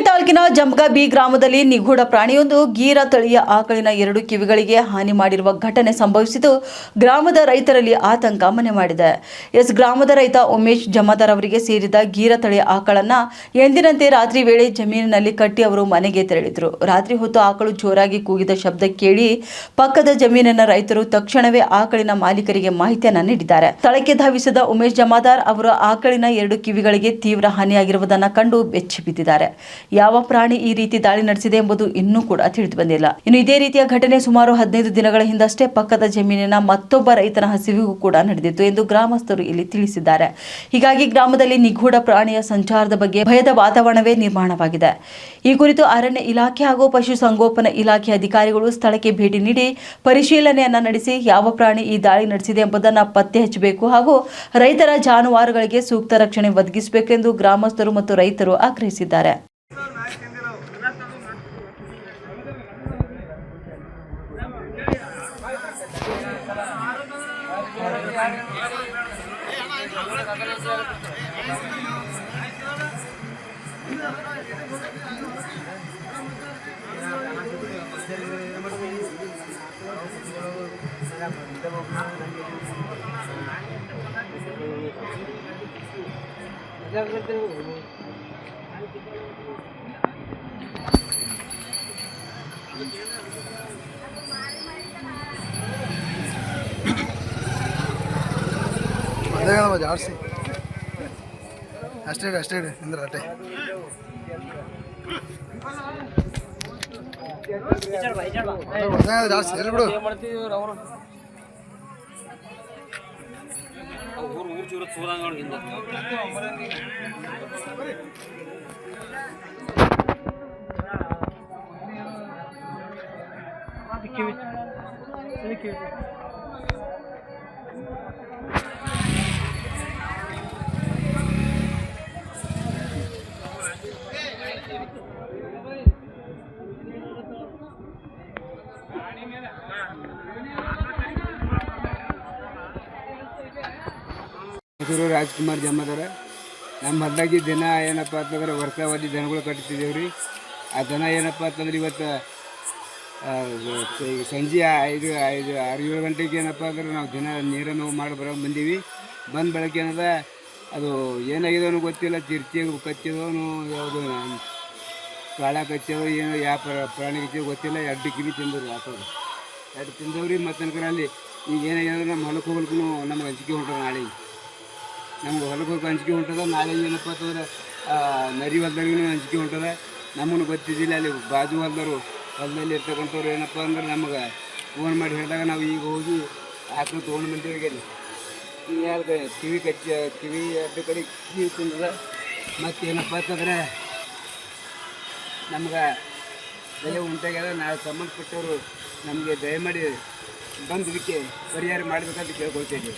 ತಾಲೂಕಿನ ಜಂಬಗ ಬಿ ಗ್ರಾಮದಲ್ಲಿ ನಿಗೂಢ ಪ್ರಾಣಿಯೊಂದು ಗೀರ ತಳಿಯ ಆಕಳಿನ 2 ಕಿವಿಗಳಿಗೆ ಹಾನಿ ಮಾಡಿರುವ ಘಟನೆ ಸಂಭವಿಸಿದ್ದು ಗ್ರಾಮದ ರೈತರಲ್ಲಿ ಆತಂಕ ಮನೆ ಮಾಡಿದೆ. ಗ್ರಾಮದ ರೈತ ಉಮೇಶ್ ಜಮಾದಾರ್ ಅವರಿಗೆ ಸೇರಿದ ಗೀರ ತಳಿಯ ಆಕಳನ್ನ ಎಂದಿನಂತೆ ರಾತ್ರಿ ವೇಳೆ ಜಮೀನಿನಲ್ಲಿ ಕಟ್ಟಿ ಅವರು ಮನೆಗೆ ತೆರಳಿದ್ರು. ರಾತ್ರಿ ಹೊತ್ತು ಆಕಳು ಜೋರಾಗಿ ಕೂಗಿದ ಶಬ್ದ ಕೇಳಿ ಪಕ್ಕದ ಜಮೀನಿನ ರೈತರು ತಕ್ಷಣವೇ ಆಕಳಿನ ಮಾಲೀಕರಿಗೆ ಮಾಹಿತಿಯನ್ನ ನೀಡಿದ್ದಾರೆ. ಸ್ಥಳಕ್ಕೆ ಧಾವಿಸಿದ ಉಮೇಶ್ ಜಮಾದಾರ್ ಅವರು ಆಕಳಿನ 2 ಕಿವಿಗಳಿಗೆ ತೀವ್ರ ಹಾನಿಯಾಗಿರುವುದನ್ನು ಕಂಡು ಬೆಚ್ಚಿ ಬಿದ್ದಿದ್ದಾರೆ. ಯಾವ ಪ್ರಾಣಿ ಈ ರೀತಿ ದಾಳಿ ನಡೆಸಿದೆ ಎಂಬುದು ಇನ್ನೂ ಕೂಡ ತಿಳಿದು ಬಂದಿಲ್ಲ. ಇನ್ನು ಇದೇ ರೀತಿಯ ಘಟನೆ ಸುಮಾರು 15 ದಿನಗಳ ಹಿಂದಷ್ಟೇ ಪಕ್ಕದ ಜಮೀನಿನ ಮತ್ತೊಬ್ಬ ರೈತನ ಹಸಿವಿಗೂ ಕೂಡ ನಡೆದಿತ್ತು ಎಂದು ಗ್ರಾಮಸ್ಥರು ಇಲ್ಲಿ ತಿಳಿಸಿದ್ದಾರೆ. ಹೀಗಾಗಿ ಗ್ರಾಮದಲ್ಲಿ ನಿಗೂಢ ಪ್ರಾಣಿಯ ಸಂಚಾರದ ಬಗ್ಗೆ ಭಯದ ವಾತಾವರಣವೇ ನಿರ್ಮಾಣವಾಗಿದೆ. ಈ ಕುರಿತು ಅರಣ್ಯ ಇಲಾಖೆ ಹಾಗೂ ಪಶುಸಂಗೋಪನಾ ಇಲಾಖೆ ಅಧಿಕಾರಿಗಳು ಸ್ಥಳಕ್ಕೆ ಭೇಟಿ ನೀಡಿ ಪರಿಶೀಲನೆಯನ್ನ ನಡೆಸಿ ಯಾವ ಪ್ರಾಣಿ ಈ ದಾಳಿ ನಡೆಸಿದೆ ಎಂಬುದನ್ನು ಪತ್ತೆ ಹಚ್ಚಬೇಕು ಹಾಗೂ ರೈತರ ಜಾನುವಾರುಗಳಿಗೆ ಸೂಕ್ತ ರಕ್ಷಣೆ ಒದಗಿಸಬೇಕೆಂದು ಗ್ರಾಮಸ್ಥರು ಮತ್ತು ರೈತರು ಆಗ್ರಹಿಸಿದ್ದಾರೆ. ಜಾಡ್ಸಿ ಅಷ್ಟೇ ಅಂದ್ರೆ ಅಟ್ಟೆ ಜಾಡ್ಸಿ ಎಲ್ಲಿ ಬಿಡು ರಾಜ್ಕುಮಾರ್ ಜಮಾದಾರ ನಮ್ಮ ಹೊಲದಾಗಿ ದಿನ ಏನಪ್ಪ ಅಂತಂದ್ರೆ ವರ್ಷಾವಧಿ ದನಗಳು ಕಟ್ತಿದ್ದೇವೆ ರೀ. ಆ ದನ ಏನಪ್ಪ ಅಂತಂದ್ರೆ ಇವತ್ತು ಸಂಜೆ 6-7 ಗಂಟೆಗೆ ಏನಪ್ಪ ಅಂದ್ರೆ ನಾವು ದಿನ ನೀರನ್ನು ಮಾಡಿ ಬರೋಕೆ ಬಂದೀವಿ. ಬಂದ ಬೆಳಗ್ಗೆ ಏನದ ಅದು ಏನಾಗಿದೋ ಗೊತ್ತಿಲ್ಲ, ಚಿರ್ಚಿ ಕಚ್ಚಿದವನು ಯಾವುದು ಕಾಳ ಕಚ್ಚೋದು ಏನು ಯಾವ ಪ್ರಾಣಿ ಕಚ್ಚೋದು ಗೊತ್ತಿಲ್ಲ. 2 ಕಿವಿ ತಿಂದವ್ರು ಹಾಕೋದು 2 ತಿಂದವ್ರಿ. ಮತ್ತು ಅನ್ಕರ ಅಲ್ಲಿ ಈಗ ಏನಾಗಿದ್ರೆ ನಮ್ಮ ಹೊಲಕ್ಕೆ ಹೋಗ್ಲಿಕ್ಕೂ ನಮ್ಗೆ ಹಂಚಿಕೆ ಹೊಂಟದ. ನಾಳೆ ನಮ್ಗೆ ಹೊಲಕ್ಕೆ ಹೋಗಿ ಹಂಚಿಕೆ ಹೊಂಟದ. ನಾಳೆ ಏನಪ್ಪ ಅಂತಂದ್ರೆ ನರಿ ಹೊಲದಾಗೂ ಹಂಚಿಕೆ ಹೊಂಟದ. ನಮ್ಮನ್ನು ಗೊತ್ತಿದ್ದಿಲ್ಲ. ಅಲ್ಲಿ ಬಾಜು ಹೊಲದಲ್ಲಿ ಇರ್ತಕ್ಕಂಥವ್ರು ಏನಪ್ಪ ಅಂದ್ರೆ ನಮಗೆ ಫೋನ್ ಮಾಡಿ ಹೇಳಿದಾಗ ನಾವು ಈಗ ಹೋಗಿ ಆಕಳು ತೊಗೊಂಡು ಬಂದೀವಿ. ಕಿವಿ 2 ಕಡೆ ಕಿವಿ ತಿಂದದ. ಮತ್ತು ಏನಪ್ಪ ಅಂತಂದ್ರೆ ನಮ್ಗೆ ಬೆಲೆ ಉಂಟಾಗ್ಯದ. ನಾವು ಸಂಬಂಧಪಟ್ಟವರು ನಮಗೆ ದಯಮಾಡಿ ಬಂದು ಇದಕ್ಕೆ ಪರಿಹಾರ ಮಾಡಬೇಕಂತ ಕೇಳ್ಕೊಳ್ತಿದ್ದೀವಿ.